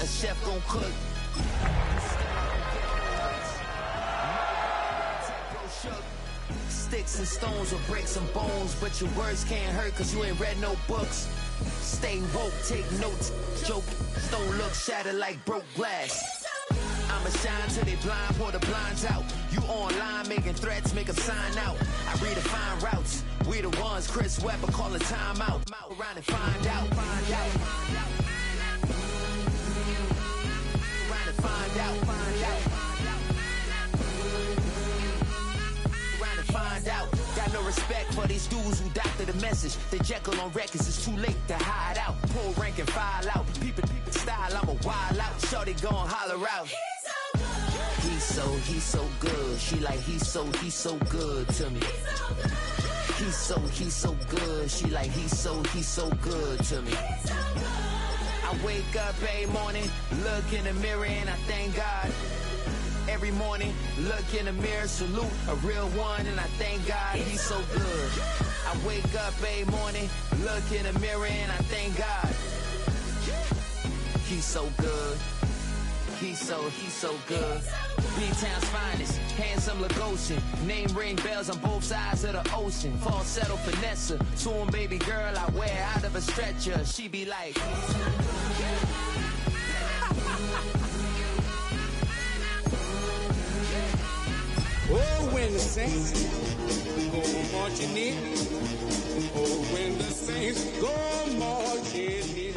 A chef gon' cook. Sticks and stones will break some bones, but your words can't hurt cause you ain't read no books. Stay woke, take notes, joke, don't look shattered like broke glass. I'ma shine till they blind, pull the blinds out. You online making threats, make them sign out. I redefine routes, we the ones Chris Webber call a timeout. Around and find out, find out, find out. Around and find out, find out. Around and find out. Got no respect for these dudes who doctor the message. They Jekyll on records, it's too late to hide out. Pull rank and file out. People style, I'm a wild out. Shorty gon' holler out. He's so good. She like he's so good to me. He's so good. She like he's so good to me. I wake up every morning, look in the mirror and I thank God. Every morning, look in the mirror, salute a real one and I thank God he's so good. I wake up every morning, look in the mirror and I thank God. He's so good. He's so good. B-Town's finest, handsome Lagosian. Name ring bells on both sides of the ocean. Falsetto finesse, soon baby girl I wear out of a stretcher. She be like. Oh, when the saints go marching in. Oh, when the saints go marching in.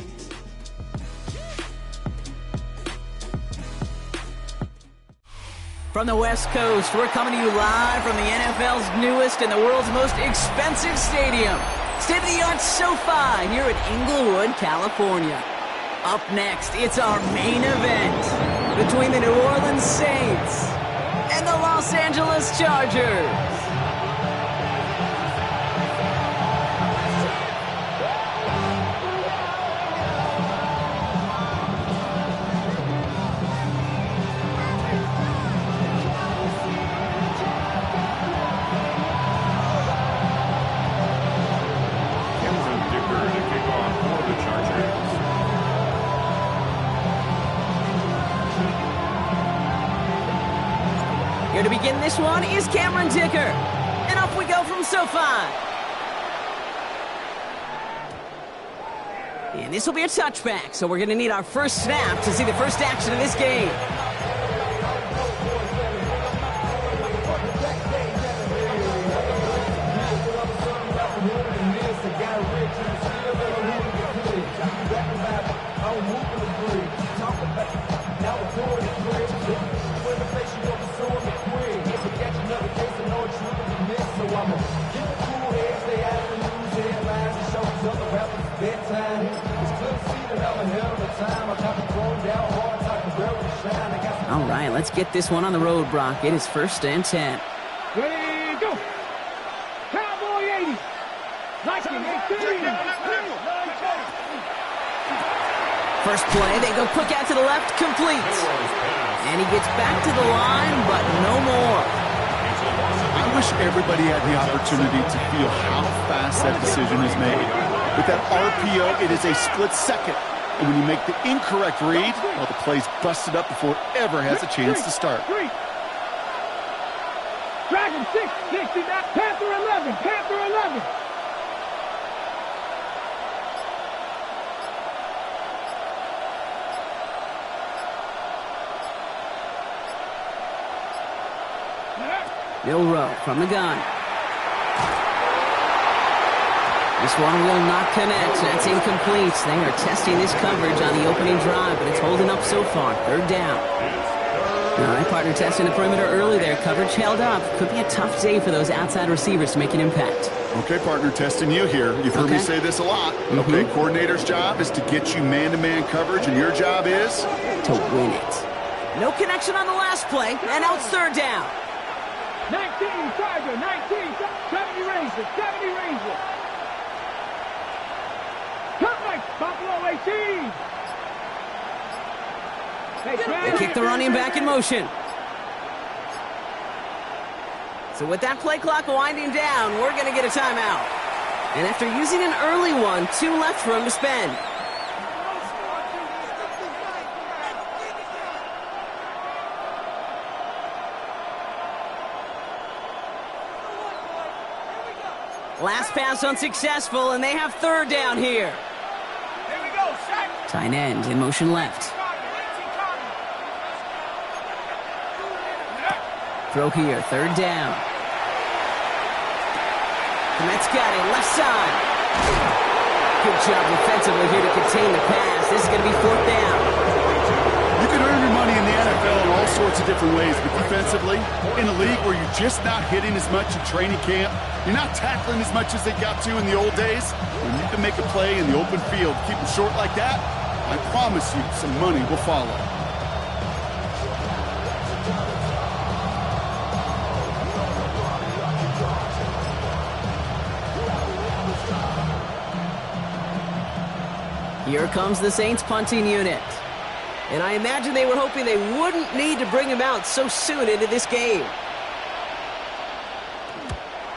From the West Coast, we're coming to you live from the NFL's newest and the world's most expensive stadium. State-of-the-art SoFi here in Inglewood, California. Up next, it's our main event between the New Orleans Saints and the Los Angeles Chargers. Here to begin this one is Cameron Dicker. And off we go from SoFi. And this will be a touchback, so we're going to need our first snap to see the first action of this game. All right, let's get this one on the road, Brock. It is 1st and 10. Ready, go. Cowboy 80. 1918. First play, they go quick out to the left, complete. And he gets back to the line, but no more. I wish everybody had the opportunity to feel how fast that decision is made. With that RPO, it is a split second. And when you make the incorrect read, well, the play's busted up before it ever has a chance to start. Dragon 6, 69, Panther 11, Panther 11. Bill Rowe from the gun. This one will not connect. That's incomplete. They are testing this coverage on the opening drive, but it's holding up so far. 3rd down. All right, partner testing the perimeter early there. Coverage held up. Could be a tough day for those outside receivers to make an impact. Okay, partner, testing you here. You've heard me say this a lot. Okay, coordinator's job is to get you man-to-man coverage, and your job is? To win it. No connection on the last play, and now it's 3rd down. 19, Tiger, 19, 70 Ranger, 70 Ranger. Cut right, Buffalo 18. They kick the running back in motion. So with that play clock winding down, we're going to get a timeout. And after using an early one, 2 left for him to spend. Last pass unsuccessful, and they have third down here. Here we go, Shaq. Tight end in motion left. Throw here, third down. Komet's got it, left side. Good job defensively here to contain the pass. This is going to be fourth down. You can earn your money in the NFL in all sorts of different ways, but defensively, in a league where you're just not hitting as much in training camp, you're not tackling as much as they got to in the old days, when you can make a play in the open field, keep them short like that, I promise you some money will follow. Here comes the Saints punting unit. And I imagine they were hoping they wouldn't need to bring him out so soon into this game.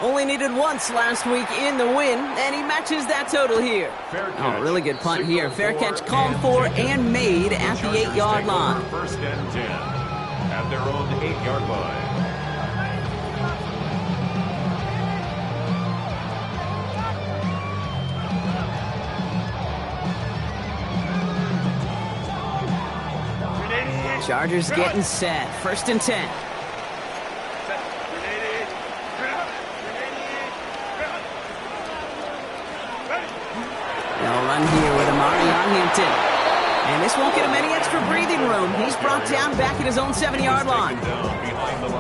Only needed once last week in the win, and he matches that total here. Oh, really good punt here. Fair catch called for and made at the 8-yard line. First and 10 at their own 8-yard line. Chargers getting set. First and 10. They'll run here with Amari on Hampton. And this won't get him any extra breathing room. He's brought down back at his own 7-yard line.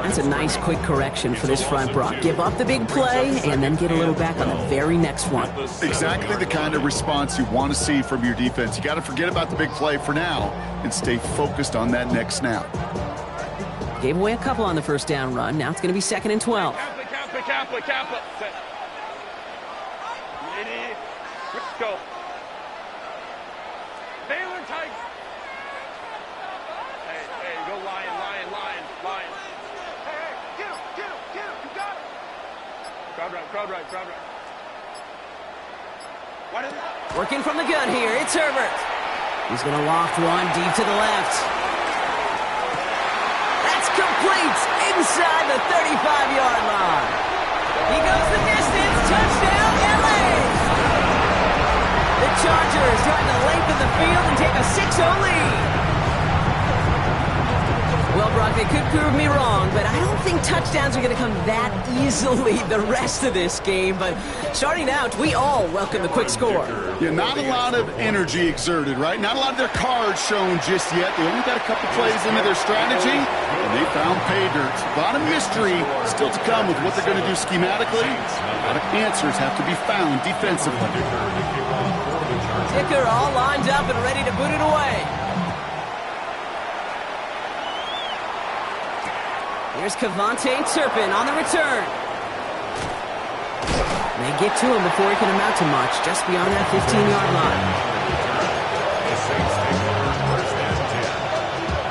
That's a nice quick correction for this front, Brock. Give up the big play and then get a little back on the very next one. Exactly the kind of response you want to see from your defense. You got to forget about the big play for now and stay focused on that next snap. Gave away a couple on the first down run. Now it's going to be 2nd and 12. Kappa. Let's go. Baylor Tigers. Hey, go Lion. Hey, get him, you got it. Crowd right. What is it? Working from the gun here, it's Herbert. He's going to loft one deep to the left. That's complete inside the 35-yard line. He goes the distance, touchdown, LA! The Chargers trying to lengthen the field and take a 6-0 lead. Well, Brock, they could prove me wrong, but I don't think touchdowns are going to come that easily the rest of this game. But starting out, we all welcome the quick score. Yeah, not a lot of energy exerted, right? Not a lot of their cards shown just yet. They only got a couple plays into their strategy, and they found pay dirt. A lot of mystery still to come with what they're going to do schematically. A lot of answers have to be found defensively. Ticker all lined up and ready to boot it away. Here's Kevontae Turpin on the return. They get to him before he can amount to much, just beyond that 15-yard line. The Saints take over first and 10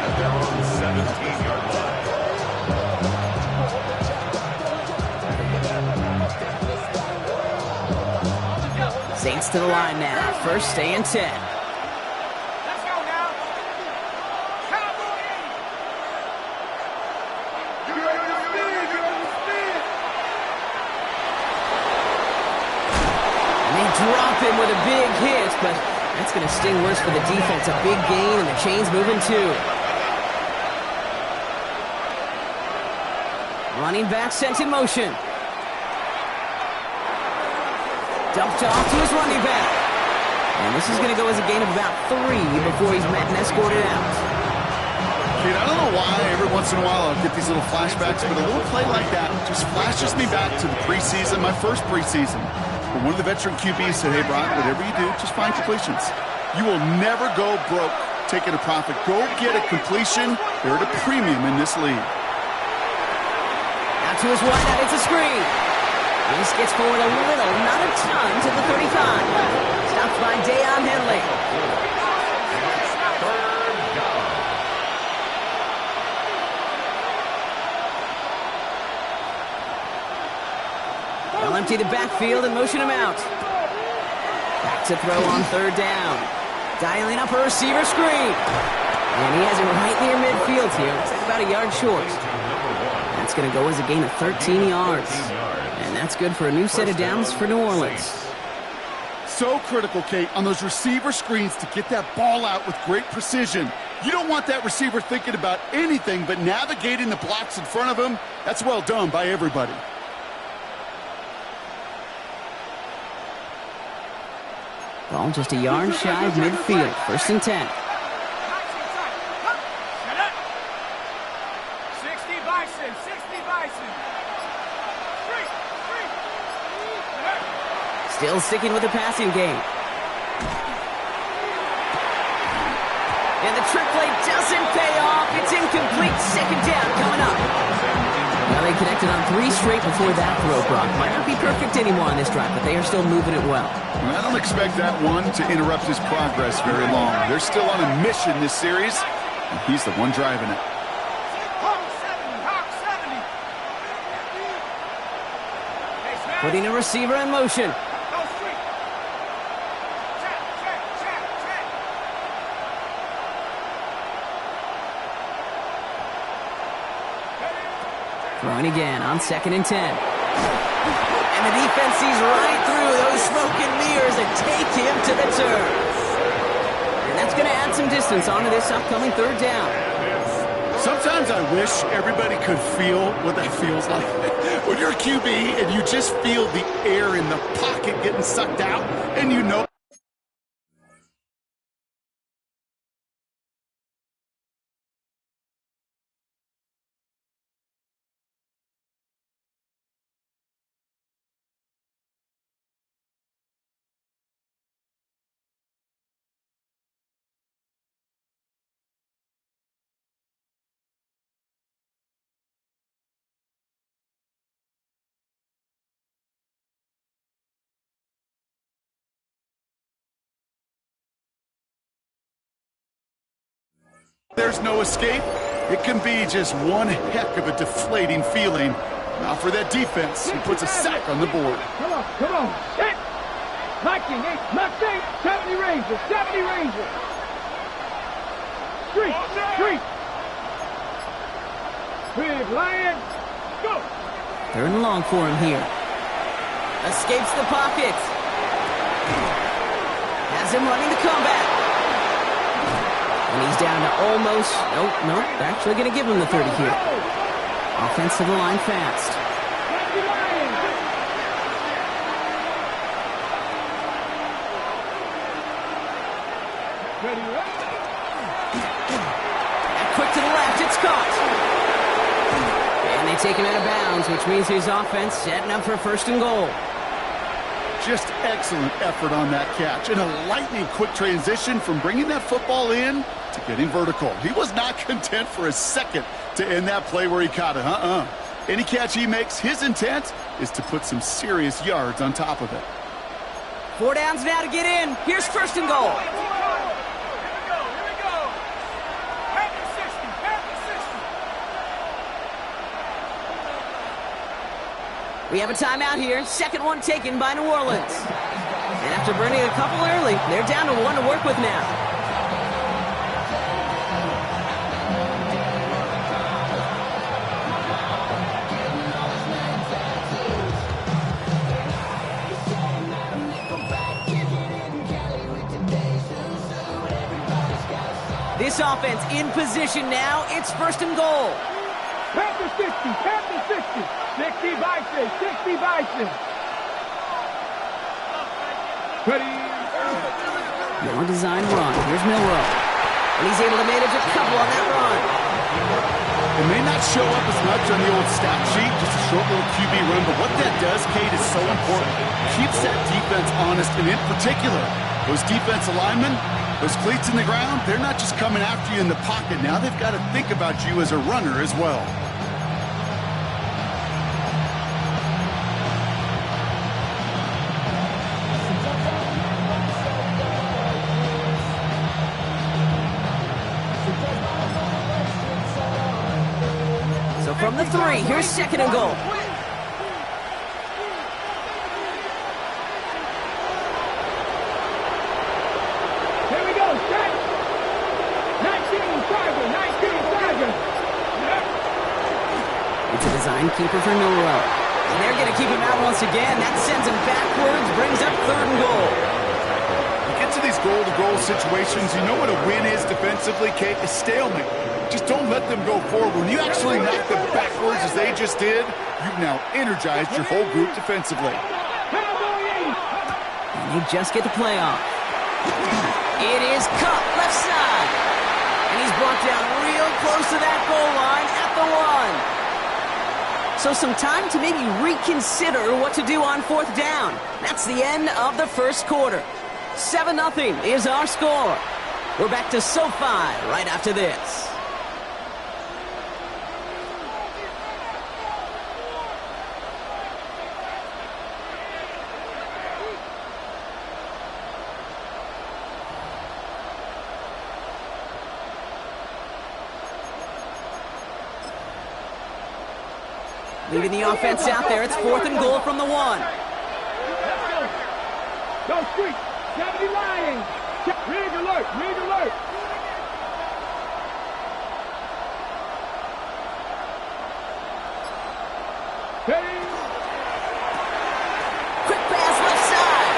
at their own 17-yard line. Saints to the line now. First and 10. Let's go now. Drop him with a big hit, but that's going to sting worse for the defense. A big gain, and the chain's moving too. Running back sent in motion. Dumped off to his running back. And this is going to go as a gain of about 3 before he's met and escorted out. Kid, I don't know why every once in a while I'll get these little flashbacks, but a little play like that just flashes me back to the preseason, my first preseason. But one of the veteran QBs said, hey, Brock, whatever you do, just find completions. You will never go broke taking a profit. Go get a completion. They're at a premium in this league. Out to his wideout, it's a screen. This gets forward a little, not a ton, to the 35. Stopped by Deion Henley. They'll empty the backfield and motion him out. Back to throw on third down. Dialing up a receiver screen. And he has it right near midfield here. Looks like about a yard short. That's going to go as a gain of 13 yards. And that's good for a new set of downs for New Orleans. So critical, Kate, on those receiver screens to get that ball out with great precision. You don't want that receiver thinking about anything but navigating the blocks in front of him. That's well done by everybody. Ball just a yard shy of midfield. 1st and 10. Still sticking with the passing game. And the trick play doesn't pay off. It's incomplete. 2nd down coming up. Now they connected on 3 straight before that throw, Brock. Might not be perfect anymore on this drive, but they are still moving it well. I don't expect that one to interrupt his progress very long. They're still on a mission this series, and he's the one driving it. Putting a receiver in motion. Throwing again on 2nd and 10. And the defense sees right through those smoke and mirrors and take him to the turf. And that's going to add some distance onto this upcoming 3rd down. Sometimes I wish everybody could feel what that feels like. When you're a QB and you just feel the air in the pocket getting sucked out, and you know. There's no escape. It can be just one heck of a deflating feeling. Now for that defense, he puts a sack on the board. Come on. Set. Mustang, 70 Rangers. Street. Big Lion, go. 3rd and long for him here. Escapes the pocket. Has him running the comeback. And he's down to almost, nope, they're actually going to give him the 30 here. Offense to the line fast. And quick to the left, it's caught. And they take him out of bounds, which means his offense setting up for 1st and goal. Just excellent effort on that catch. And a lightning quick transition from bringing that football in to getting vertical. He was not content for a second to end that play where he caught it. Any catch he makes, his intent is to put some serious yards on top of it. 4 downs now to get in. Here's 1st and goal. We have a timeout here. 2nd one taken by New Orleans. And after burning a couple early, they're down to 1 to work with now. This offense in position now. It's 1st and goal. Panther 60. 60 Bison. Ready. More design run. Here's Milrow. And he's able to manage a couple on that run. It may not show up as much on the old stat sheet, just a short little QB run, but what that does, Kate, is so important. Keeps that defense honest, and in particular, those defensive linemen, those cleats in the ground, they're not just coming after you in the pocket. Now they've got to think about you as a runner as well. So from the 3, here's 2nd and goal. It's a design keeper for Milrow. And they're going to keep him out once again. That sends him backwards, brings up 3rd and goal. You get to these goal-to-goal situations, you know what a win is defensively, Kate? A stalemate. Just don't let them go forward. When you actually knock them backwards as they just did, you've now energized your whole group defensively. And you just get the play off. It is Cup, left side. And he's brought down real close to that goal line at the 1. So some time to maybe reconsider what to do on 4th down. That's the end of the 1st quarter. 7-0 is our score. We're back to SoFi right after this. Leaving the offense out there. It's 4th and goal from the 1. Go street. 70 lying. Rig alert. Rig alert. Quick pass left side.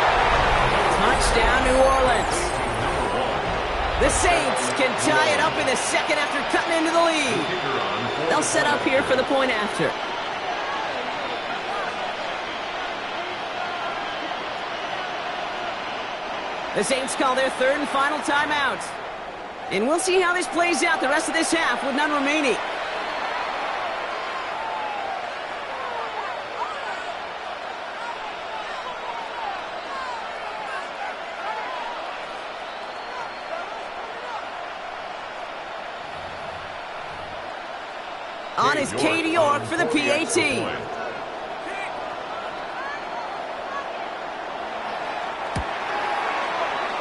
Touchdown, New Orleans. The Saints can tie it up in the 2nd after cutting into the lead. They'll set up here for the point after. The Saints call their 3rd and final timeout. And we'll see how this plays out the rest of this half with none remaining. On is Katie York for the PAT.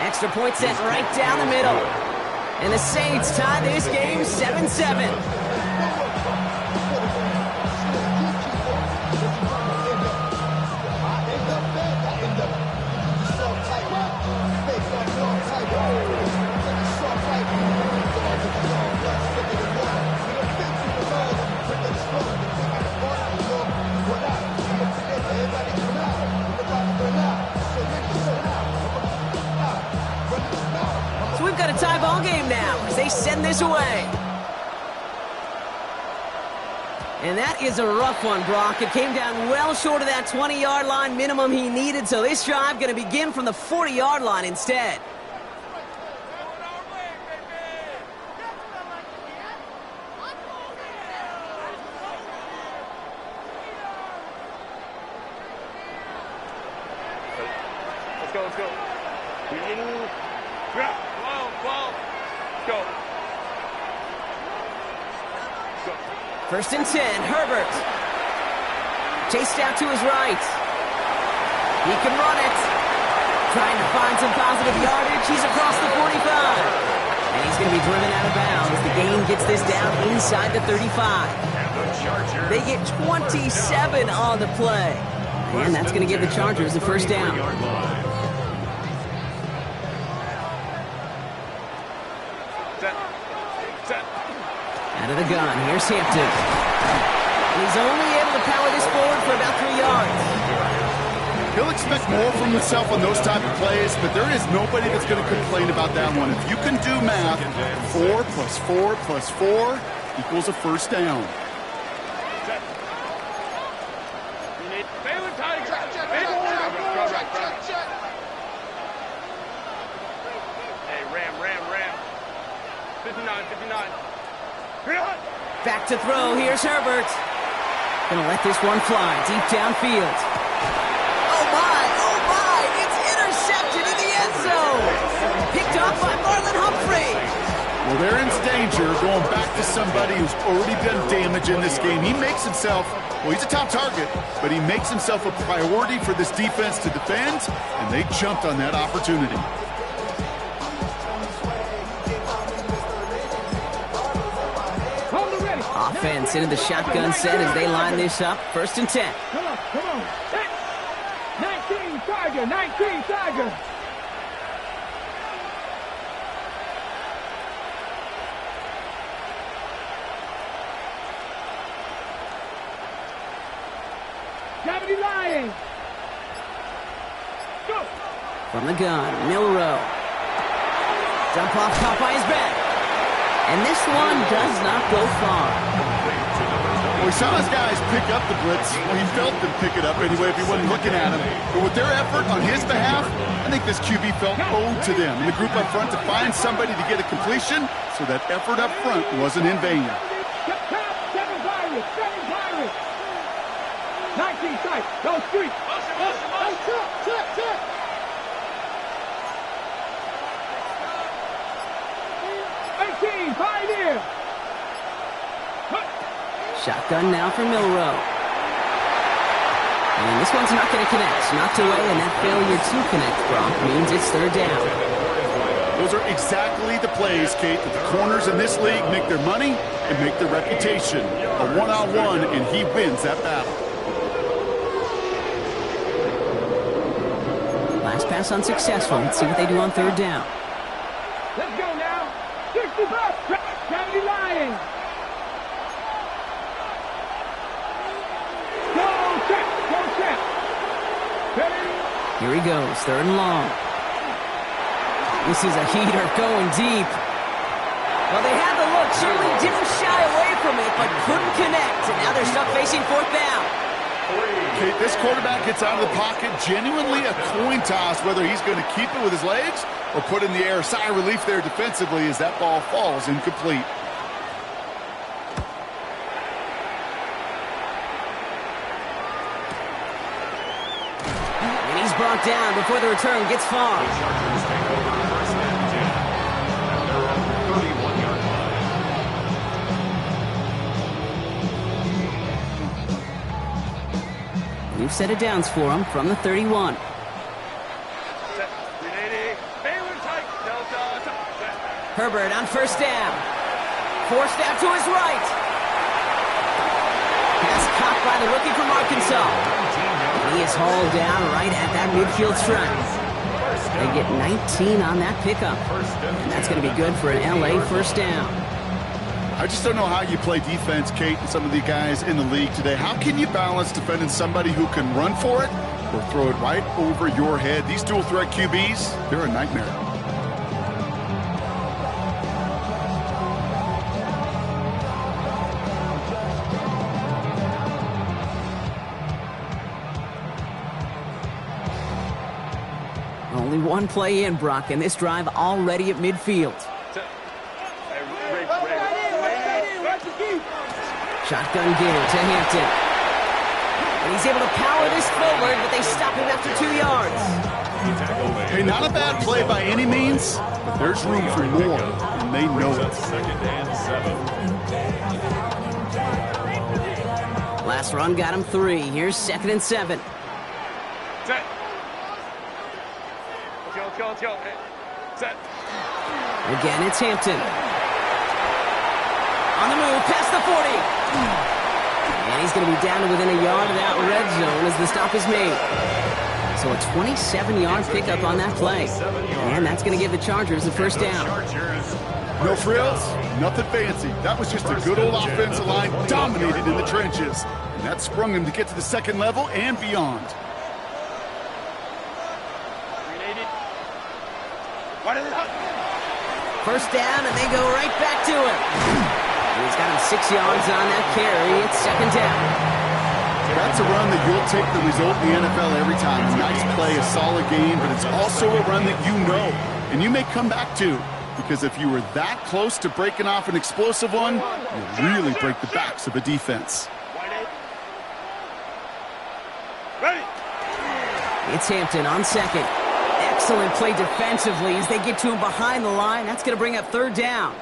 Extra point sent right down the middle. And the Saints tie this game 7-7. So we've got a tie ball game now as they send this away. And that is a rough one, Brock. It came down well short of that 20-yard line minimum he needed, so this drive going to begin from the 40-yard line instead. Let's go, let's go. Drop. Ball. Go. Go. 1st and 10, Herbert. Chased out to his right. He can run it. Trying to find some positive yardage. He's across the 45. And he's going to be driven out of bounds. The gain gets this down inside the 35. They get 27 on the play. And that's going to give the Chargers the 1st down. Out of the gun, here's Hampton. And he's only able to power this forward for about 3 yards. He'll expect more from himself on those type of plays, but there is nobody that's going to complain about that one. If you can do math, 4 + 4 + 4 equals a 1st down. Hey, Ram. 59. Back to throw. Here's Herbert. Gonna let this one fly deep downfield. Oh my! It's intercepted in the end zone. Picked up by Marlon Humphrey. Well, they're in danger going back to somebody who's already done damage in this game. He makes himself, well, he's a top target, but he makes himself a priority for this defense to defend, and they jumped on that opportunity. Offense into the shotgun set as they line this up. 1st and 10. Come on. 19 Tiger. lying. Go. From the gun, Milrow. Jump off caught by his back. And this one does not go far. Well, we saw his guys pick up the blitz. Well, he felt them pick it up anyway if he wasn't looking at him. But with their effort on his behalf, I think this QB felt owed to them. And the group up front to find somebody to get a completion, so that effort up front wasn't in vain. 7 Pirates. 19 sight. Go street. Check. 18, Pioneer. Shotgun now for Milrow. And this one's not going to connect. Knocked away, and that failure to connect, Brock, means it's third down. Those are exactly the plays, Kate, that the corners in this league make their money and make their reputation. A one-on-one, and he wins that battle. Last pass unsuccessful. Let's see what they do on third down. Let's go now. 65. Gravity lying. Go check. Here he goes, third and long. This is a heater going deep. Well, they had the look, certainly didn't shy away from it, but couldn't connect. And now they're stuck facing fourth down. Kate, this quarterback gets out of the pocket, genuinely a coin toss, whether he's going to keep it with his legs or put in the air. Sigh of relief there defensively as that ball falls incomplete. And he's brought down before the return gets far. The Chargers take over first and 10 at their own 31-yard line. New set of downs for him from the 31. Herbert on first down. Forced out to his right. Pass caught by the rookie from Arkansas. He is hauled down right at that midfield stripe. They get 19 on that pickup. And that's going to be good for an LA first down. I just don't know how you play defense, Kate, and some of the guys in the league today. How can you balance defending somebody who can run for it or throw it right over your head? These dual-threat QBs, they're a nightmare. Only one play in, Brock, and this drive already at midfield. Shotgun give to Hampton. And he's able to power this forward, but they stop him after 2 yards. Hey, not a bad play by any means, but there's room for more, and they know it. Second and 7. Last run got him 3. Here's 2nd and 7. Set. Let's go. Set. Again, it's Hampton. On the move, past the 40. And he's going to be down to within a yard of that red zone as the stop is made. So a 27-yard pickup on that play. And that's going to give the Chargers the first down. No frills, nothing fancy. That was just a good old offensive line dominated in the trenches. And that sprung him to get to the second level and beyond. First down, and they go right back to him. And he's got him 6 yards on that carry. It's second down. That's a run that you'll take the result in the NFL every time. A nice play, a solid game, but it's also a run that you know and you may come back to, because if you were that close to breaking off an explosive one, you really break the backs of a defense. Ready. It's Hampton on second. Excellent play defensively as they get to him behind the line. That's going to bring up third down.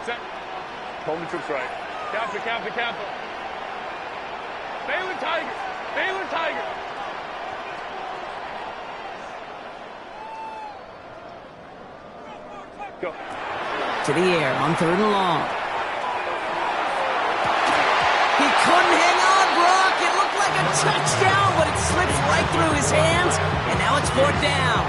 Set. Coleman troops right. Kappa. Baylor Tiger. Go. To the air on third and long. He couldn't hang on, Brock. It looked like a touchdown, but it slips right through his hands, and now it's fourth down.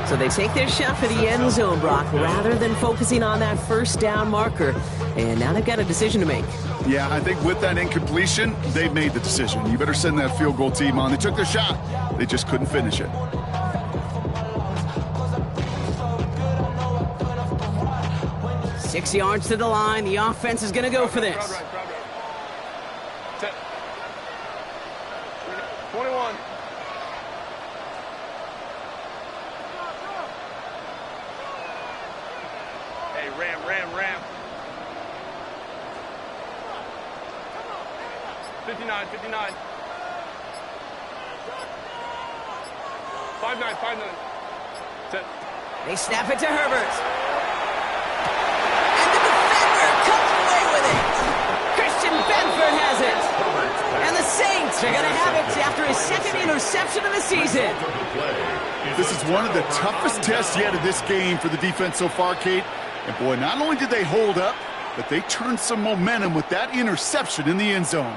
So they take their shot for the end zone, Brock, rather than focusing on that first down marker. And now they've got a decision to make. Yeah, I think with that incompletion, they've made the decision. You better send that field goal team on. They took their shot. They just couldn't finish it. Six yards to the line. The offense is going to go for this. Set. 21. Hey, ram. 59. 5-9. Set. They snap it to Herbert. And the defender comes away with it. Christian Benford has it. And the Saints are going to have it after his second interception of the season. This is one of the toughest tests yet of this game for the defense so far, Kate. And boy, not only did they hold up, but they turned some momentum with that interception in the end zone.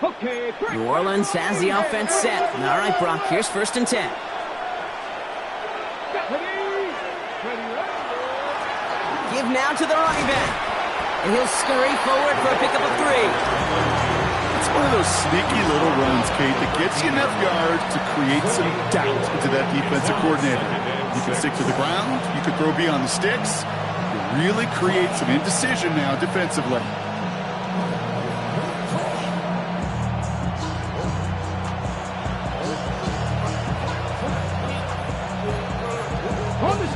Okay, New Orleans has the offense set. All right, Brock, here's 1st and 10. Give now to the running back. And he'll scurry forward for a pickup of 3. It's one of those sneaky little runs, Kate, that gets you enough yards to create some doubt into that defensive coordinator. You can stick to the ground. You can throw beyond the sticks. You really create some indecision now defensively.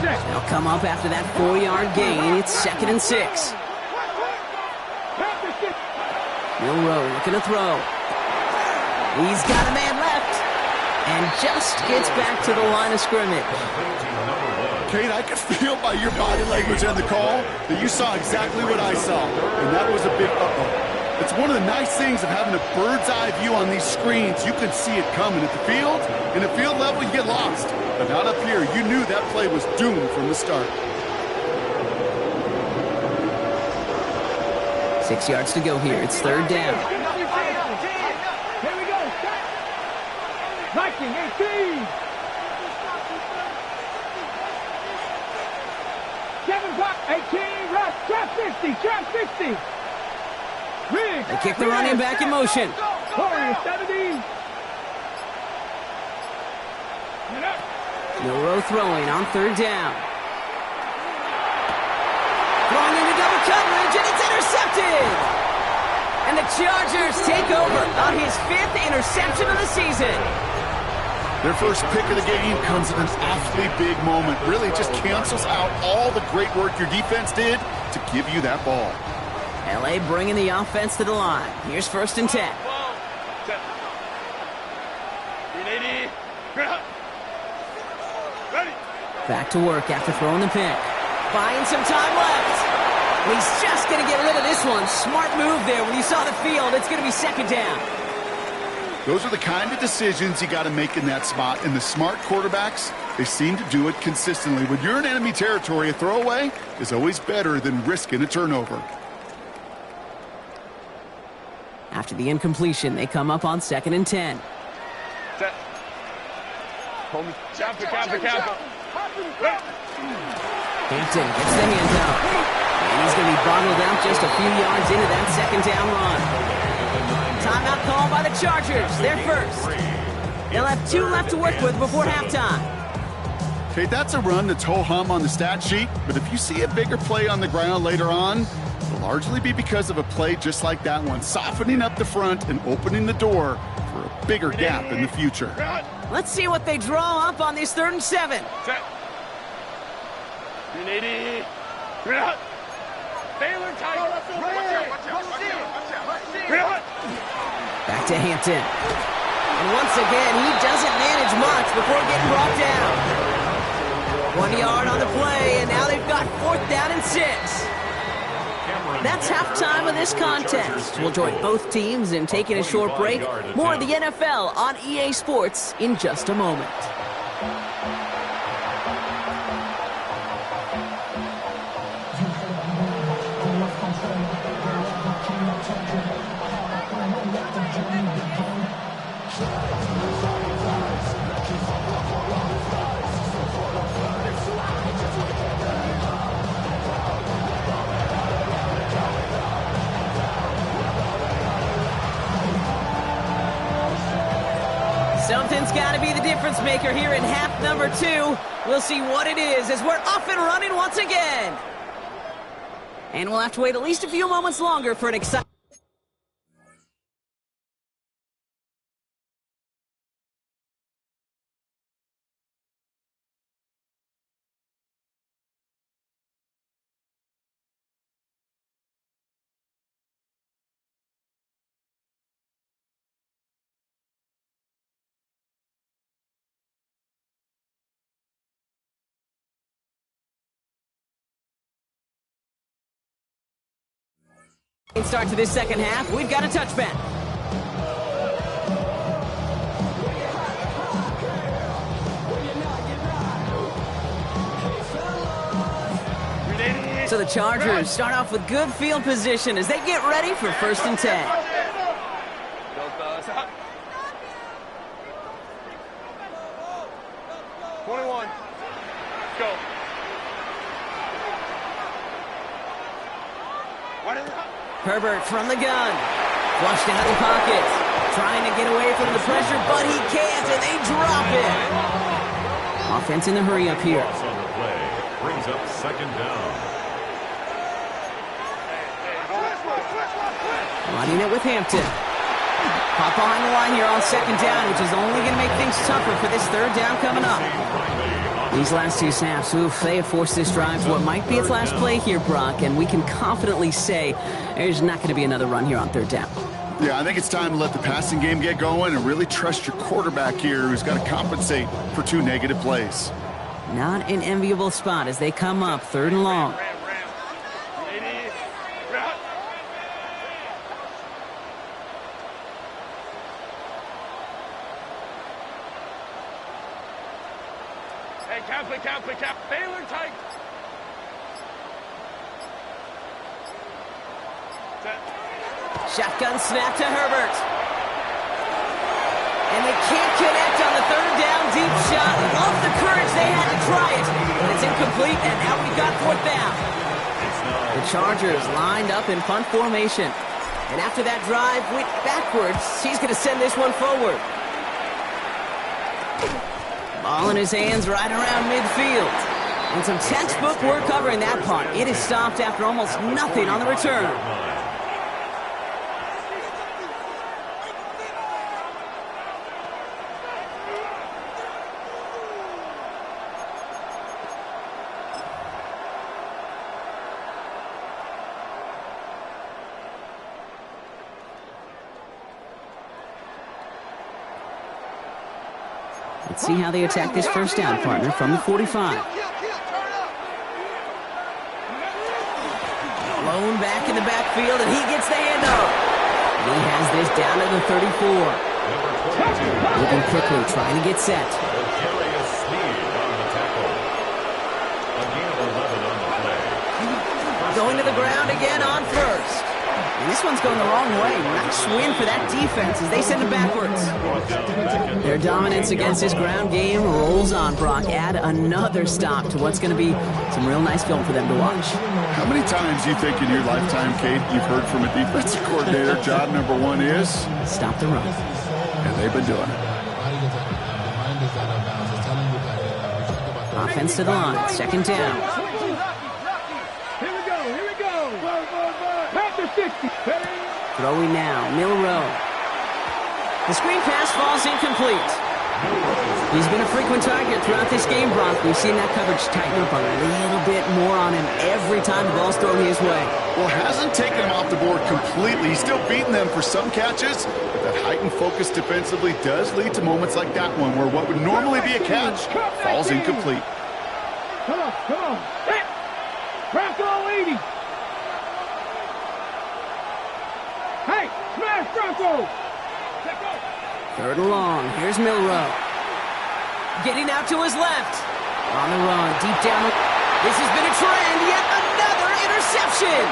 They'll come up after that 4-yard gain. It's 2nd and 6. Milroe looking to throw. He's got a man left. And just gets back to the line of scrimmage. Kate, I could feel by your body language and the call that you saw exactly what I saw. And that was a big uh-oh. It's one of the nice things of having a bird's eye view on these screens. You can see it coming at the field. In the field level, you get lost. But not up here. You knew that play was doomed from the start. 6 yards to go here. It's 3rd down. Here we go. Viking 18. Kevin Buck 18. Rush. Trap 60. They kick the running back in motion. Corey 70. Milroe throwing on 3rd down. Throwing into double coverage, and it's intercepted! And the Chargers take over on his 5th interception of the season. Their first pick of the game comes at an awfully big moment. Really just cancels out all the great work your defense did to give you that ball. L.A. bringing the offense to the line. Here's 1st and 10. Set. 380. Ready. Back to work after throwing the pick. Buying some time left. He's just going to get rid of this one. Smart move there. When you saw the field, it's going to be 2nd down. Those are the kind of decisions you got to make in that spot. And the smart quarterbacks, they seem to do it consistently. When you're in enemy territory, a throwaway is always better than risking a turnover. After the incompletion, they come up on 2nd and 10. Set. Capper. Hampton gets the handout. And he's going to be bottled out just a few yards into that 2nd down run. Timeout call by the Chargers. They're first. They'll have 2 left to work with before halftime. Okay, that's a run that's ho-hum on the stat sheet, but if you see a bigger play on the ground later on, it'll largely be because of a play just like that one, softening up the front and opening the door for a bigger gap in the future. Let's see what they draw up on this 3rd and 7. Set. 380. Baylor tight. Back to Hampton. And once again, he doesn't manage much before getting brought down. 1 yard on the play, and now they've got 4th down and 6. That's halftime of this contest. We'll join both teams in taking a short break. More of the NFL on EA Sports in just a moment. got to be the difference maker here in half number 2. We'll see what it is as we're off and running once again. And we'll have to wait at least a few moments longer for an exciting... start to this second half. We've got a touchback. So the Chargers start off with good field position as they get ready for 1st and 10. Stop. 21. Let's go. Herbert from the gun. Flushed out of the pocket. Trying to get away from the pressure, but he can't, and they drop it. Offense in the hurry up here. On the play. Brings up 2nd down. Running it with Hampton. Pop behind the line here on 2nd down, which is only going to make things tougher for this 3rd down coming up. These last 2 snaps, they have forced this drive to what might be its last play here, Brock, and we can confidently say there's not going to be another run here on 3rd down. Yeah, I think it's time to let the passing game get going and really trust your quarterback here who's got to compensate for 2 negative plays. Not an enviable spot as they come up 3rd and long. Cap. Baylor tight. Shotgun snap to Herbert. And they can't connect on the 3rd down deep shot. Love the courage they had to try it. But it's incomplete, and now we've got 4th down. The Chargers lined up in punt formation. And after that drive went backwards, he's going to send this one forward. Ball in his hands right around midfield. And some textbook work covering that punt. It is stopped after almost nothing on the return. Let's see how they attack this 1st down, partner, from the 45. Blown back in the backfield, and he gets the handoff. He has this down to the 34. Moving quickly, trying to get set. Going to the ground again on 1st. And this one's going the wrong way. Nice win for that defense as they send it backwards. Their dominance against this ground game rolls on, Brock. Add another stop to what's going to be some real nice film for them to watch. How many times do you think in your lifetime, Kate, you've heard from a defensive coordinator, job number 1 is? Stop the run. And they've been doing it. Offense to the line. 2nd down. Throwing now, Milrow. The screen pass falls incomplete. He's been a frequent target throughout this game, Brock. We've seen that coverage tighten up a little bit more on him every time the ball's thrown his way. Well, hasn't taken him off the board completely. He's still beating them for some catches, but that heightened focus defensively does lead to moments like that one where what would normally be a catch falls incomplete. Come on. Hey, Bronco 80. Hey, smash Bronco. 3rd and long. Here's Milrow. Getting out to his left. On the run, deep down. This has been a trend. Yet another interception.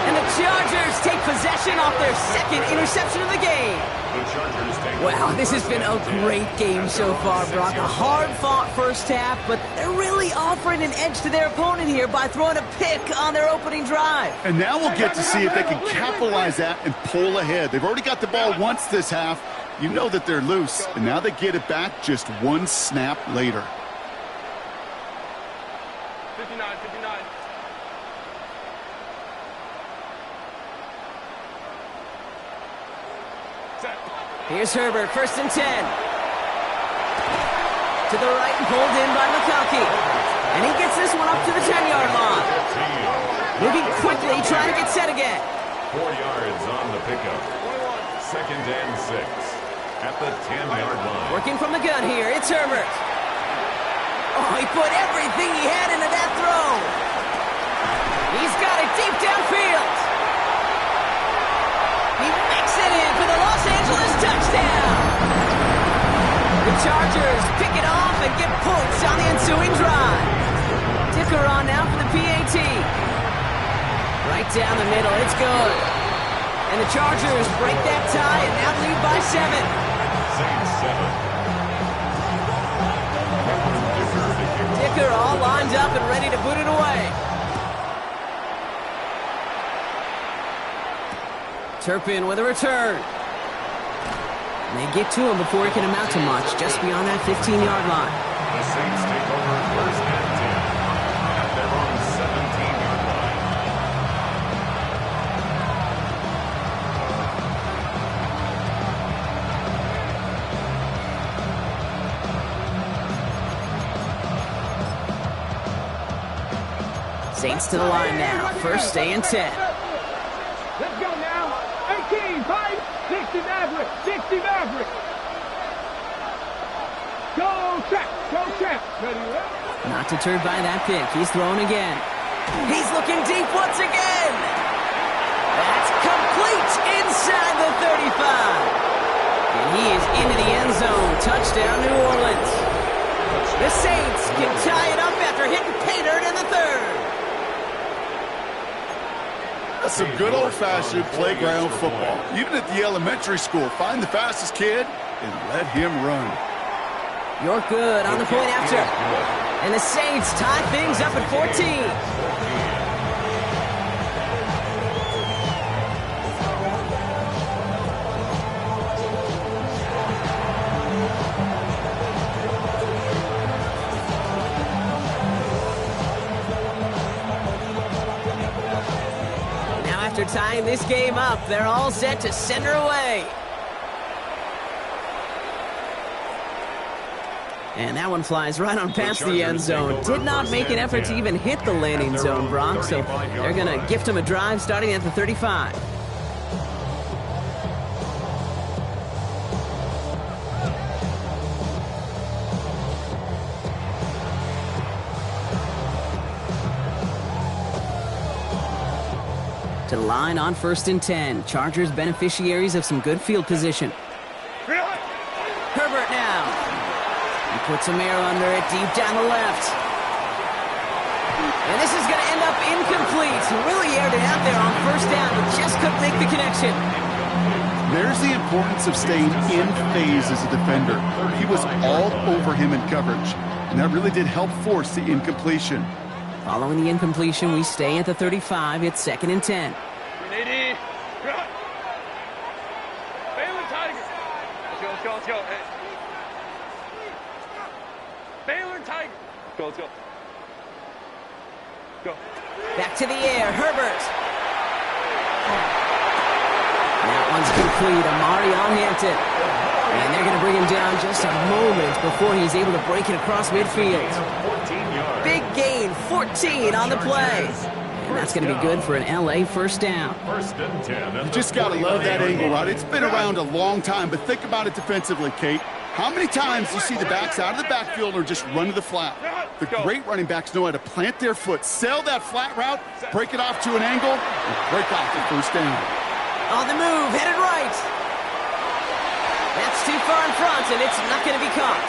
And the Chargers take possession off their 2nd interception of the game. Wow, this has been a great game so far, Brock. A hard-fought 1st half, but they're really offering an edge to their opponent here by throwing a pick on their opening drive. And now we'll get to see if they can capitalize that and pull ahead. They've already got the ball once this half. You know that they're loose, and now they get it back just one snap later. 59, 59. Set. Here's Herbert, 1st and 10. To the right and pulled in by McConkey. And he gets this one up to the 10-yard line. Moving quickly, trying to get set again. 4 yards on the pickup. 2nd and 6 at the 10-yard line. Working from the gun here, it's Herbert. Oh, he put everything he had into that throw. He's got it deep downfield. He makes it in for the Los Angeles touchdown. The Chargers pick it off and get points on the ensuing drive. Dicker on now for the PAT. Right down the middle, it's good. And the Chargers break that tie and now lead by 7. Saints 7. Dicker all lined up and ready to boot it away. Turpin with a return. And they get to him before he can amount to much, just beyond that 15-yard line. The Saints take over 1st and 10 at their own 17-yard line. Saints to the line now, 1st and 10. Let's go now. 18, 5, 60 Maverick, 60 Maverick. Go check, go check. Ready, ready. Not deterred by that pick, he's throwing again. He's looking deep once again. That's complete inside the 35. And he is into the end zone. Touchdown, New Orleans. The Saints can tie it up after hitting pay dirt in the 3rd. That's some good old-fashioned playground football. Even at the elementary school, find the fastest kid and let him run. You're good on the point after. And the Saints tie things up at 14. After tying this game up, they're all set to send her away. And that one flies right on past the end zone. Did not make an effort to even hit the landing zone, Brock, so they're going to gift him a drive starting at the 35. To the line on 1st and 10. Chargers beneficiaries of some good field position. Herbert now. He puts some air under it deep down the left. And this is going to end up incomplete. He really aired it out there on 1st down, but just couldn't make the connection. There's the importance of staying in phase as a defender. He was all over him in coverage, and that really did help force the incompletion. Following the incompletion, we stay at the 35. It's 2nd and 10. Baylor Tiger. Let's go, let's go. Hey. Baylor Tiger. Let's go. Go. Back to the air, Herbert. That one's complete. Amari on Hampton. And they're going to bring him down just a moment before he's able to break it across midfield. Big gain, 14 on the play. And that's going to be good for an LA 1st down. 1st and 10. You just got to love that angle, right? It's been around a long time, but think about it defensively, Kate. How many times do you see the backs out of the backfield or just run to the flat? The great running backs know how to plant their foot, sell that flat route, break it off to an angle, and break off the 1st down. On the move, headed right. That's too far in front, and it's not going to be caught.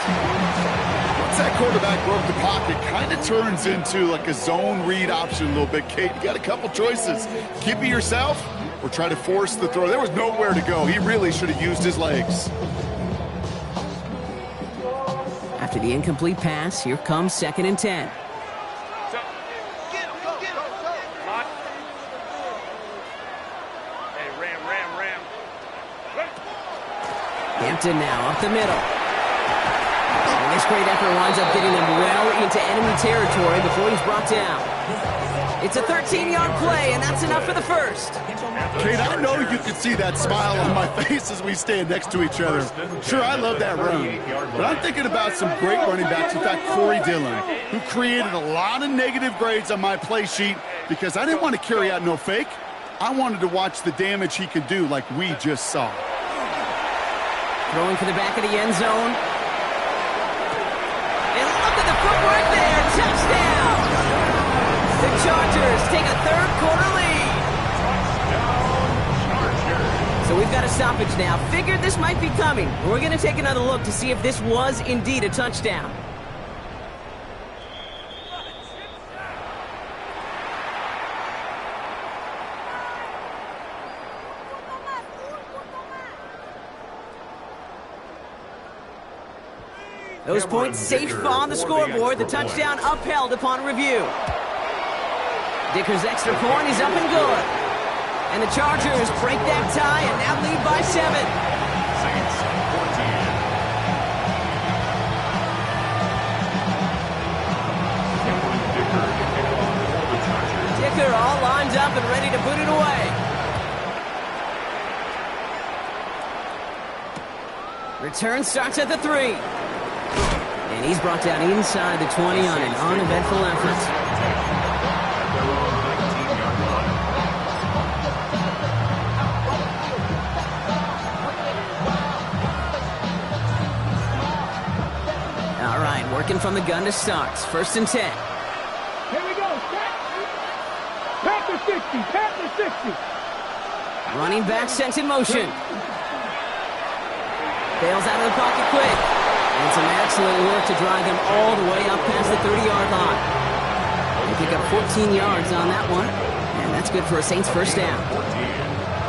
Once that quarterback broke the pocket, kind of turns into like a zone read option a little bit, Kate. You got a couple choices. Keep it yourself or try to force the throw. There was nowhere to go. He really should have used his legs. After the incomplete pass, here comes 2nd and 10. Hampton now up the middle. And this great effort winds up getting them well into enemy territory before he's brought down. It's a 13-yard play, and that's enough for the first. Kate, I know you can see that smile on my face as we stand next to each other. Sure, I love that run, but I'm thinking about some great running backs. In fact, Corey Dillon, who created a lot of negative grades on my play sheet because I didn't want to carry out no fake. I wanted to watch the damage he could do like we just saw. Throwing for the back of the end zone. And look at the footwork there. Touchdown! The Chargers take a third-quarter lead. So we've got a stoppage now. Figured this might be coming. We're going to take another look to see if this was indeed a touchdown. Those points safe on the scoreboard. The touchdown upheld upon review. Dicker's extra point is up and good. And the Chargers break that tie and now lead by 7. Dicker all lined up and ready to put it away. Return starts at the 3. And he's brought down inside the 20 on an uneventful effort. All right, working from the gun to start. 1st and 10. Here we go. Panther 60. Panther 60. Running back sent in motion. Bails out of the pocket quick. And some excellent work to drive him all the way up past the 30-yard line. They pick up 14 yards on that one. And that's good for a Saints first down.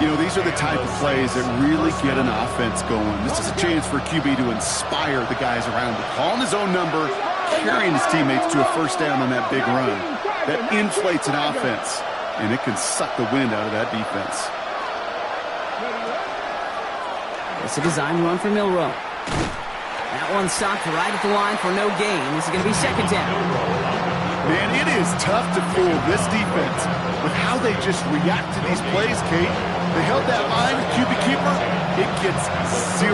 You know, these are the type of plays that really get an offense going. This is a chance for QB to inspire the guys around him. Calling his own number, carrying his teammates to a first down on that big run. That inflates an offense, and it can suck the wind out of that defense. It's a design run for Milroe. That one stopped right at the line for no gain. This is going to be 2nd down. Man, it is tough to fool this defense with how they just react to these plays, Kate. They held that line, QB keeper, it gets 0.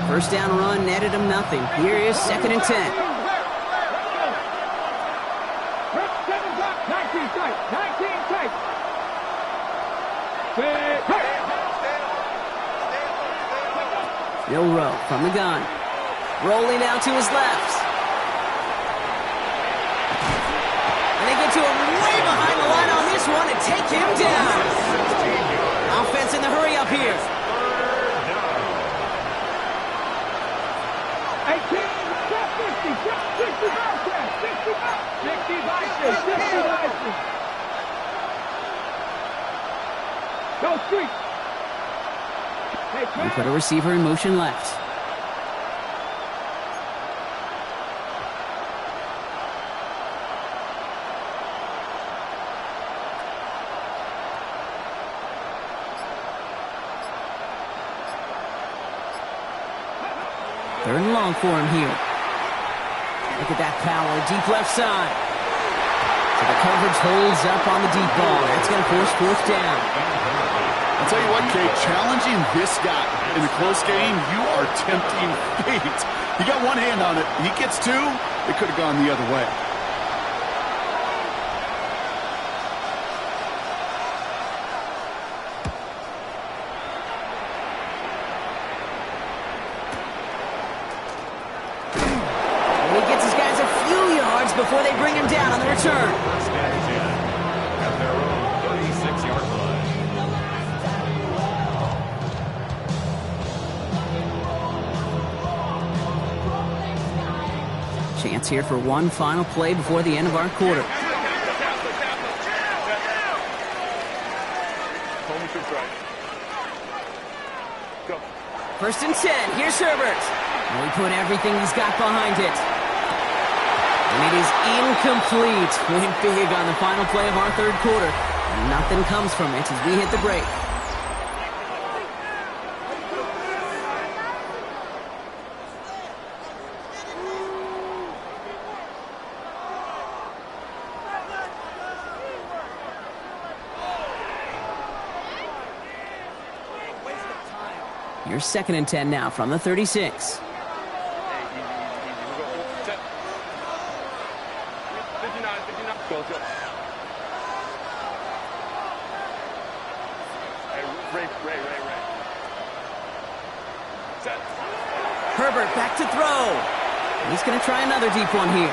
First down run netted him nothing. Here is 2nd and 10. 19 tight. 19 tight. Milroe from the gun. Rolling out to his left. And they get to him way behind the line on this one and take him down. Offense in the hurry up here. 60. Go street. We put a receiver in motion left. Third and long for him here. Look at that power, deep left side. So the coverage holds up on the deep ball. That's going to force 4th down. I'll tell you what, Kate, challenging this guy in a close game, you are tempting fate. He got one hand on it. He gets 2, it could have gone the other way. Before they bring him down on the return. First and 10 at their own 36-yard line. Chance here for one final play before the end of our quarter. Home troops right. Go. 1st and 10. Here's Herbert. He put everything he's got behind it. And it is incomplete. Went big on the final play of our third quarter. And nothing comes from it as we hit the break. You're 2nd and 10 now from the 36. Herbert back to throw. He's going to try another deep one here.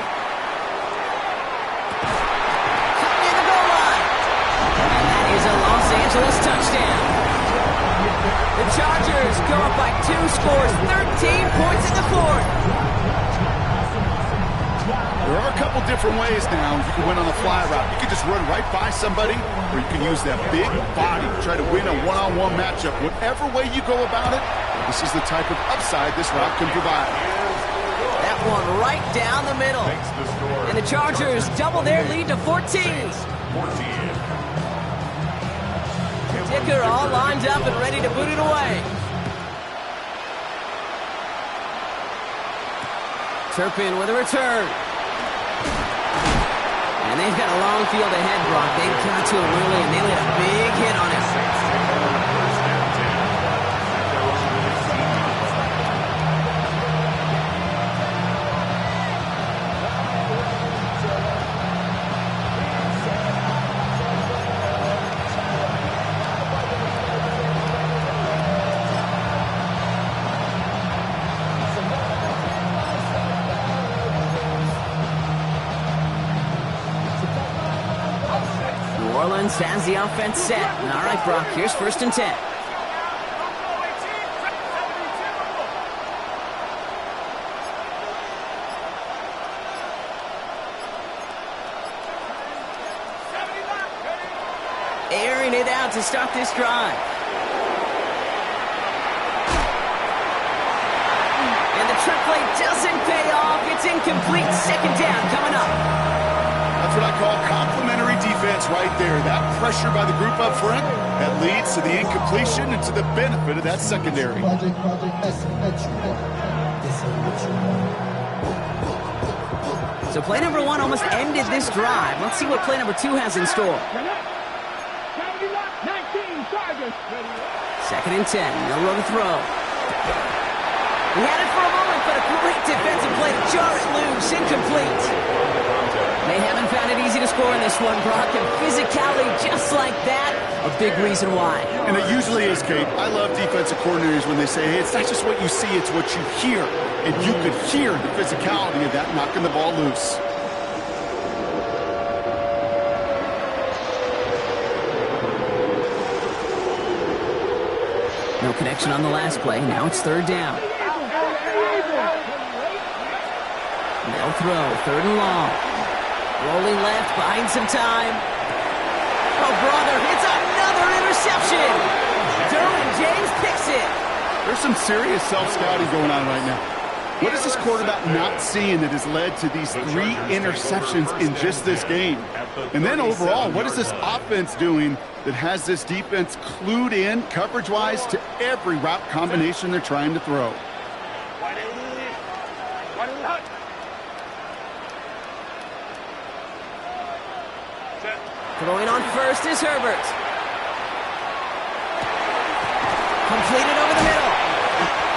Cut near the goal line. And that is a Los Angeles touchdown. The Chargers go up by 2 scores, 13 points in the fourth. There are a couple different ways now you can win on the fly route. You can just run right by somebody, or you can use that big body to try to win a one-on-one matchup. Whatever way you go about it, this is the type of upside this route can provide. That one right down the middle. And the Chargers double their lead to 14. Dicker all lined up and ready to boot it away. Turpin with a return. And they've got a long field ahead, Brock. They got to him early, and they laid a big hit on him. Has the offense set. All right, Brock, here's 1st and 10. Airing it out to start this drive. And the trick play doesn't pay off. It's incomplete. 2nd down coming up. That's what I call complimentary defense right there. That pressure by the group up front, that leads to the incompletion and to the benefit of that secondary. So play number 1 almost ended this drive. Let's see what play number 2 has in store. 2nd and 10. No room to throw. He had it for a moment, but a great defensive play to jar it loose. Incomplete. They haven't found it easy to score in this one, Brock, and physicality just like that, a big reason why. And it usually is, Kate. I love defensive coordinators when they say, hey, it's not just what you see, it's what you hear. And you could hear the physicality of that knocking the ball loose. No connection on the last play. Now it's 3rd down. They'll throw. 3rd and long. Rolling left, buying some time. Oh, brother, it's another interception. Derwin James picks it. There's some serious self-scouting going on right now. What is this quarterback not seeing that has led to these 3 interceptions in just this game? And then overall, what is this offense doing that has this defense clued in, coverage-wise, to every route combination they're trying to throw? Throwing on first is Herbert. Completed over the middle.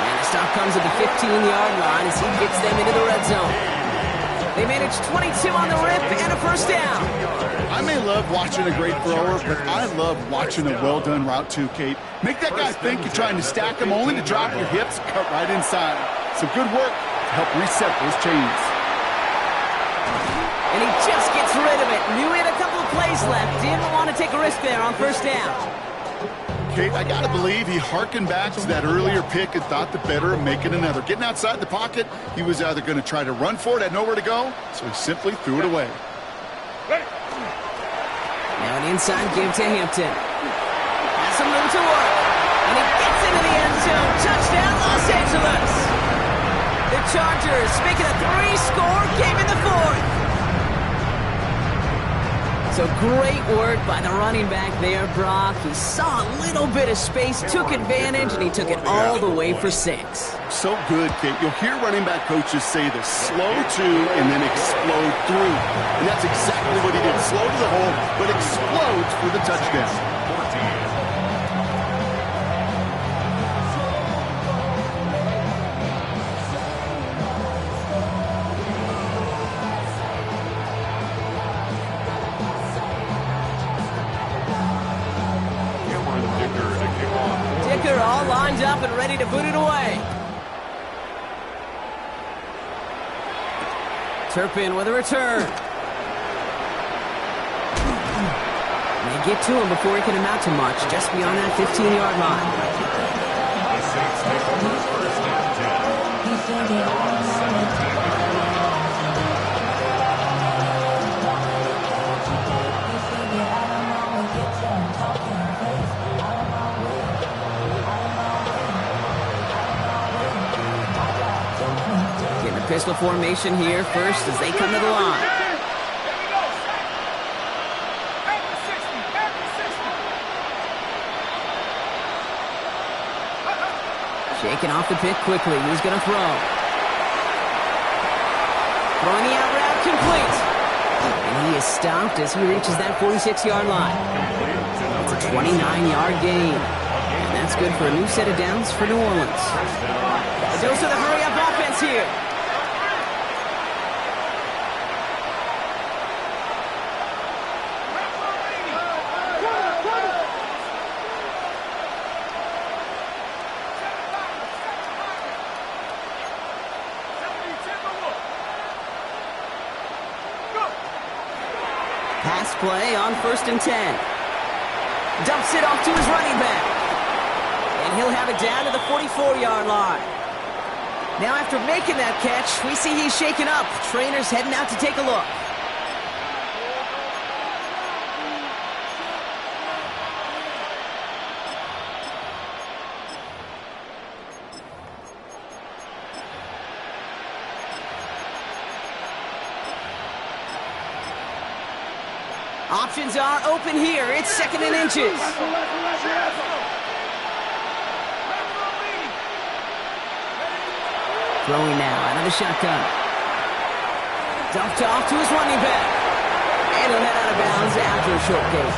And the stop comes at the 15-yard line as he gets them into the red zone. They managed 22 on the rip and a 1st down. I may love watching a great thrower, but I love watching a well-done route too, Kate. Make that guy think you're trying to stack him only to drop your hips, cut right inside. Some good work to help reset those chains. And he just gets rid of it. Knew he had a couple of plays left. Didn't want to take a risk there on 1st down. Kate, I got to believe he hearkened back to that earlier pick and thought the better of making another. Getting outside the pocket, he was either going to try to run for it, had nowhere to go, so he simply threw it away. Now an inside give to Hampton. Has some room to work. And he gets into the end zone. Touchdown, Los Angeles. Chargers making a 3-score game in the fourth. So great work by the running back there, Brock. He saw a little bit of space, took advantage, and he took it all the way for 6. So good, Kate. You'll hear running back coaches say this: slow to and then explode through. And that's exactly what he did. Slow to the hole, but explodes for the touchdown. All lined up and ready to boot it away. Turpin with a return. They get to him before he can amount to much, just beyond that 15-yard line. The Saints take over first and 10. At their own 17-yard line. Pistol formation here first as they come to the line. Shaking off the pick quickly. He's going to throw. Throwing the out route complete. And he is stopped as he reaches that 46-yard line. It's a 29-yard gain. And that's good for a new set of downs for New Orleans. A dose of the hurry-up offense here. Pass play on 1st and 10. Dumps it off to his running back. And he'll have it down to the 44-yard line. Now after making that catch, we see he's shaken up. Trainer's heading out to take a look. Options are open here. It's 2nd and inches. Throwing now out of the shotgun. Dumped off to his running back. And he'll head out of bounds after a short gain.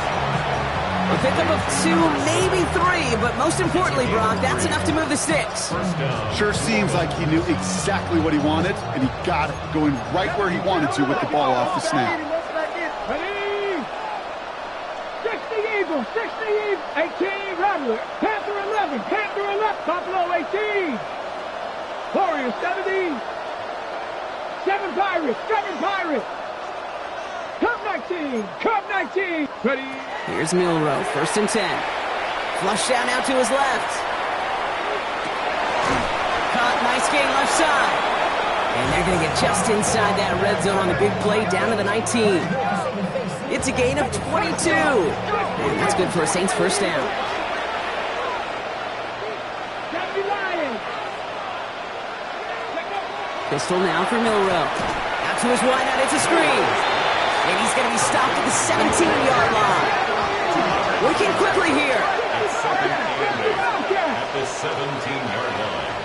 A pickup of 2, maybe 3, but most importantly, Brock, that's enough to move the sticks. Sure seems like he knew exactly what he wanted, and he got it going right where he wanted to with the ball off the snap. 60 Eagles, 18 Rattler, Panther 11, Buffalo 18, Warriors 17, 7 Pirates, Cub 19, ready. Here's Milroe, 1st and 10. Flush down out to his left. Caught, nice gain left side. And they're going to get just inside that red zone on the big play down to the 19. It's a gain of 22. And that's good for a Saints first down. Pistol now for Milroe. Out to his wideout, it's a screen. And he's going to be stopped at the 17-yard line. Working quickly here. At the 17-yard line.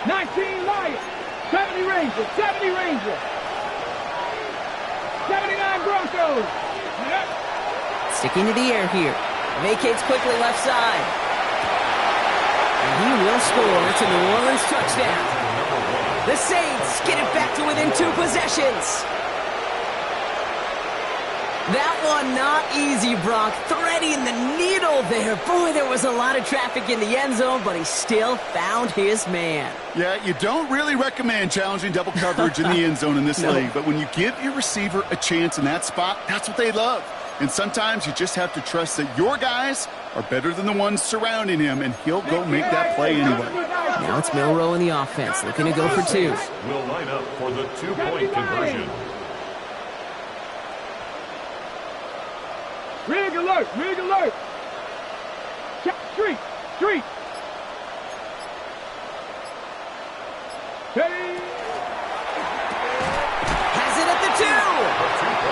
19 Lions, 70 Rangers. 79 Broncos. Sticking to the air here. Vacates quickly left side. And he will score. It's a New Orleans touchdown. The Saints get it back to within 2 possessions. That one not easy, Brock. Threading the needle there. Boy, there was a lot of traffic in the end zone, but he still found his man. Yeah, you don't really recommend challenging double coverage in the end zone in this league, but when you give your receiver a chance in that spot, that's what they love. And sometimes you just have to trust that your guys are better than the ones surrounding him, and he'll go make that play anyway. Now it's Milroe in the offense, looking to go for 2. Will line up for the 2-point conversion. Rig alert. Street. Has it at the 2.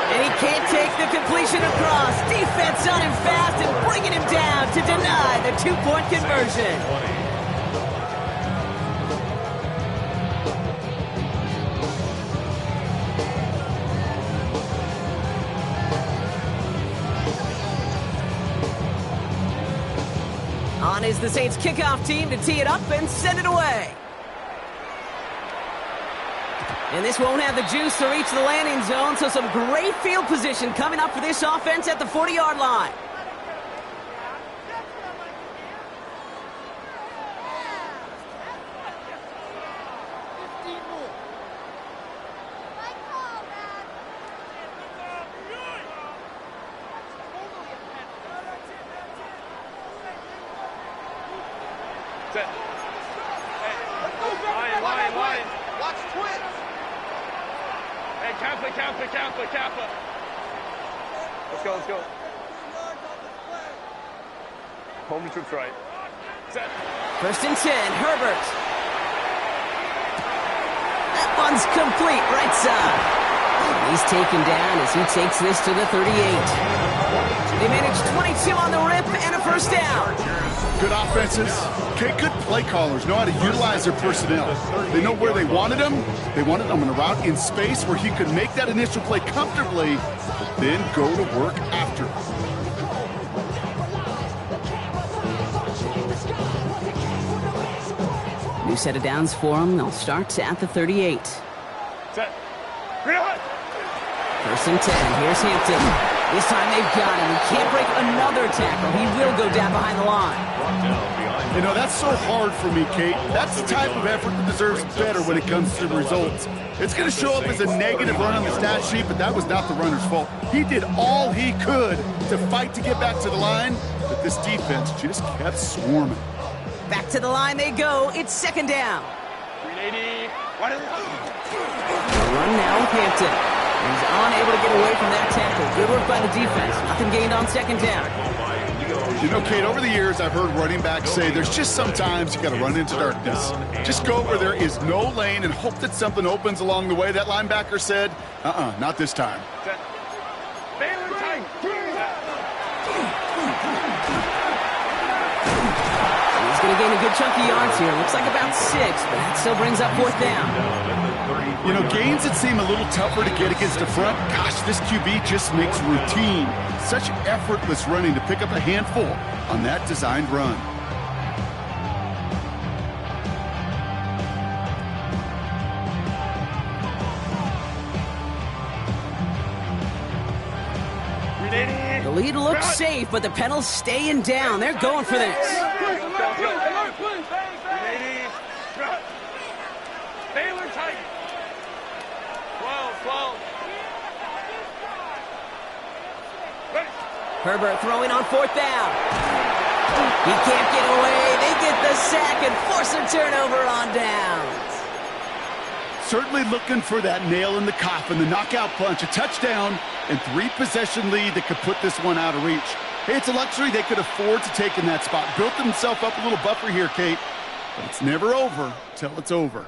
And he can't take the completion across. Defense on him fast and bringing him down to deny the 2-point conversion. On is the Saints kickoff team to tee it up and send it away. And this won't have the juice to reach the landing zone, so some great field position coming up for this offense at the 40-yard line. Set. Hey, line. Watch twins. Hey, Kappa. Let's go. Home troops right. Set. First and 10, Herbert. That one's complete, right side. He's taken down as he takes this to the 38. They managed 22 on the rip and a first down. Good offenses. Okay, good play callers know how to utilize their personnel. They know where they wanted him. They wanted him in a route in space where he could make that initial play comfortably, but then go to work after. New set of downs for him. They'll start at the 38. Set. Gridiron. First and 10. Here's Hampton. This time they've got him. He can't break another tackle. He will go down behind the line. You know, that's so hard for me, Kate. That's the type of effort that deserves better when it comes to results. It's going to show up as a negative run on the stat sheet, but that was not the runner's fault. He did all he could to fight to get back to the line, but this defense just kept swarming. Back to the line they go. It's second down. 380. Run now with Hampton. He's unable to get away from that tackle. Good work by the defense. Nothing gained on second down. You know, Kate, over the years, I've heard running backs say there's just sometimes you got to run into darkness. Just go where there is no lane and hope that something opens along the way. That linebacker said, not this time. Set. Baylor tight. He's going to gain a good chunk of yards here. Looks like about 6, but that still brings up fourth down. You know, gains that seem a little tougher to get against the front, gosh, this QB just makes routine. Such effortless running to pick up a handful on that designed run. The lead looks safe, but the Penals staying down. They're going for this. Baylor tight. 12. Herbert throwing on fourth down. He can't get away. They get the sack and force a turnover on downs. Certainly looking for that nail in the coffin, the knockout punch, a touchdown, and 3-possession lead that could put this one out of reach. Hey, it's a luxury they could afford to take in that spot. Built themselves up a little buffer here, Kate, but it's never over till it's over.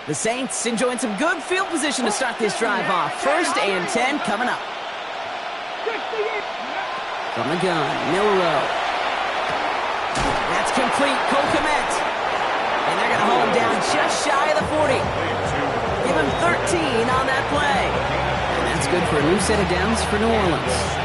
The Saints enjoying some good field position to start this drive off. First and 10 coming up. From the gun, Milrow. That's complete. Cole Kmet. And they're going to hold him down just shy of the 40. Give him 13 on that play. And that's good for a new set of downs for New Orleans.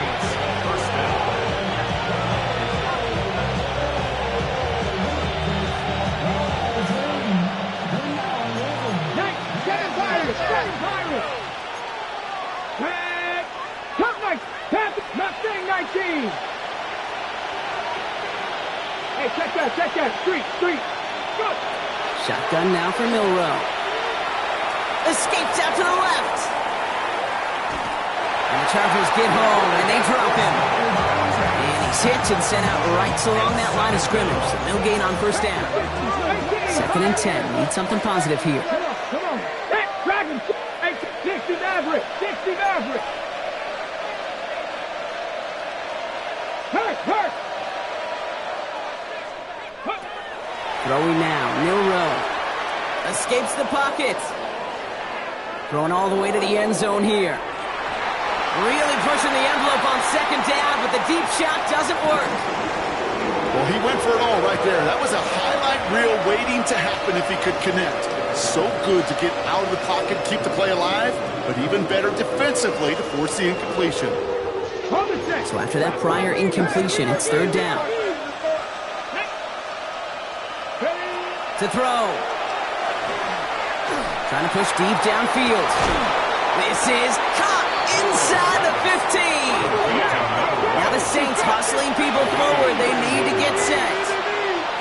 Hey, check that. Street. Go. Shotgun now for Milrow. Escapes out to the left. And the Chargers get home, and they drop him. And he's hit and sent out right along that line of scrimmage. So no gain on first down. Second and 10. Need something positive here. Come on. Hey, Dragon. Hey, 60 Maverick. Hurt. Throwing now, Milroe. Escapes the pocket. Throwing all the way to the end zone here. Really pushing the envelope on second down, but the deep shot doesn't work. Well, he went for it all right there. That was a highlight reel waiting to happen if he could connect. So good to get out of the pocket, keep the play alive, but even better defensively to force the incompletion. So after that prior incompletion, it's third down. To throw. Trying to push deep downfield. This is caught inside the 15. Now the Saints hustling people forward. They need to get set.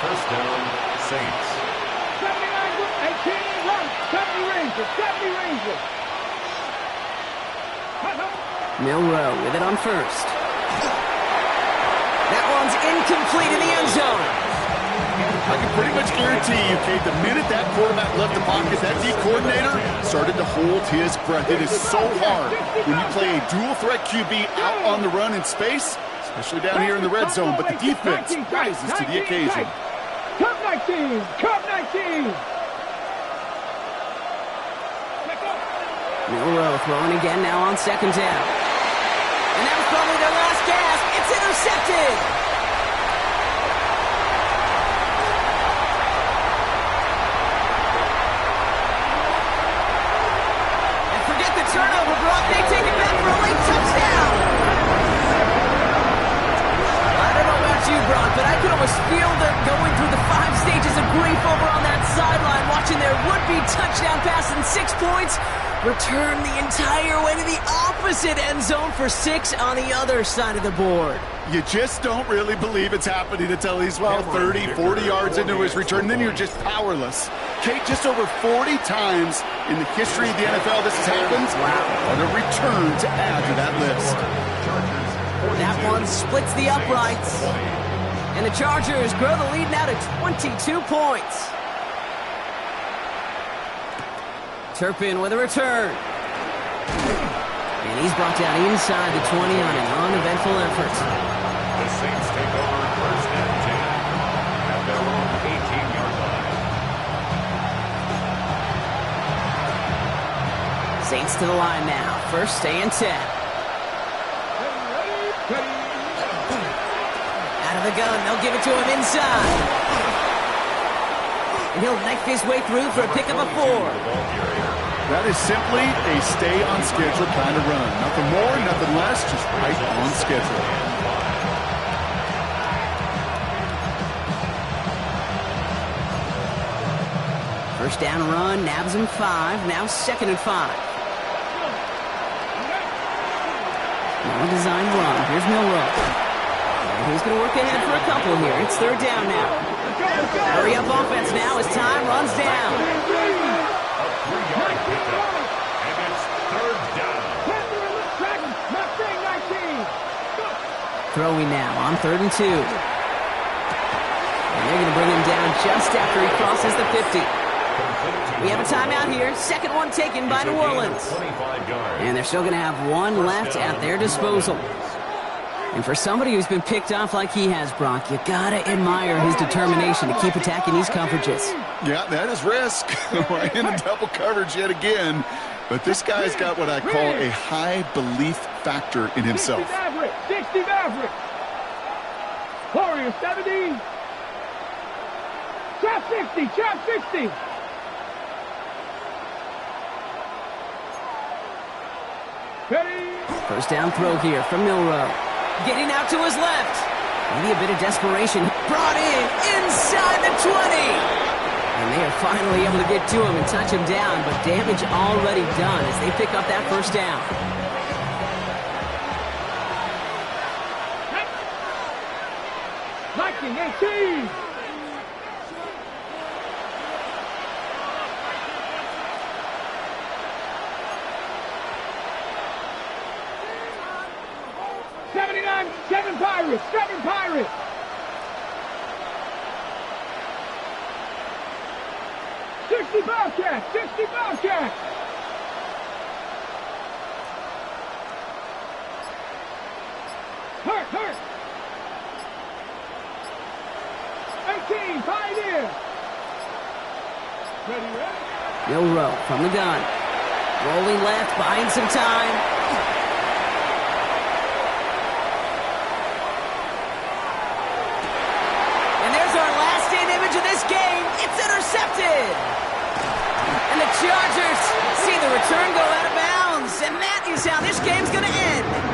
First down, Saints. 18, run. 70 Rangers. Milroe with it on first. That one's incomplete in the end zone. I can pretty much guarantee you, Kate, the minute that quarterback left the pocket, that D coordinator started to hold his breath. It is so hard when you play a dual-threat QB out on the run in space, especially down here in the red zone, but the defense rises to the occasion. Cup 19! Cup 19! Milroe throwing again now on second down. And that was probably their last gasp. It's intercepted. And forget the turnover, Brock. They take it back for a late touchdown. I don't know about you, Brock, but I could almost feel them going through the 5 stages of grief over on that sideline, watching their would-be touchdown pass in 6 points return the entire way to the opposite end zone for 6 on the other side of the board. You just don't really believe it's happening until he's, 30, 40 yards into his return. Then you're just powerless. Kate, just over 40 times in the history of the NFL this has happened. Wow. What a return to add to that list. That one splits the uprights. And the Chargers grow the lead now to 22 points. Turpin with a return. And he's brought down inside the 20 on an uneventful effort. The Saints take over first and 10 at their own 18-yard line. Saints to the line now. First and 10. Out of the gun. They'll give it to him inside. And he'll knife his way through for a pickup of 4. That is simply a stay-on-schedule kind of run. Nothing more, nothing less, just right on schedule. First down run, nabs him 5, now second and 5. Now a design run. Here's Milroe. And he's going to work ahead for a couple here. It's third down now. Hurry up offense now as time runs down. A 3-yard pickup, and it's third down. Throwing now on 3rd and 2. And they're going to bring him down just after he crosses the 50. We have a timeout here. Second one taken by New Orleans. And they're still going to have one left at their disposal. And for somebody who's been picked off like he has, Brock, you got to admire his determination to keep attacking these coverages. Yeah, that is risk. Right into double coverage yet again. But this guy's got what I call a high belief factor in himself. 60 Maverick. Warrior 70. Trap 60. Trap 60. Ready. First down throw here from Milroe. Getting out to his left. Maybe a bit of desperation. Brought in inside the 20. And they are finally able to get to him and touch him down, but damage already done as they pick up that first down. Viking 18. Seven Pirates! 7 Pirates! '60 Bobcats! 60 Bobcats! Hurt! 18 Pioneers! Bill Rowe from the gun. Rolling left, buying some time. And there's our last-in image of this game. It's intercepted. And the Chargers see the return go out of bounds. And that is how this game's going to end.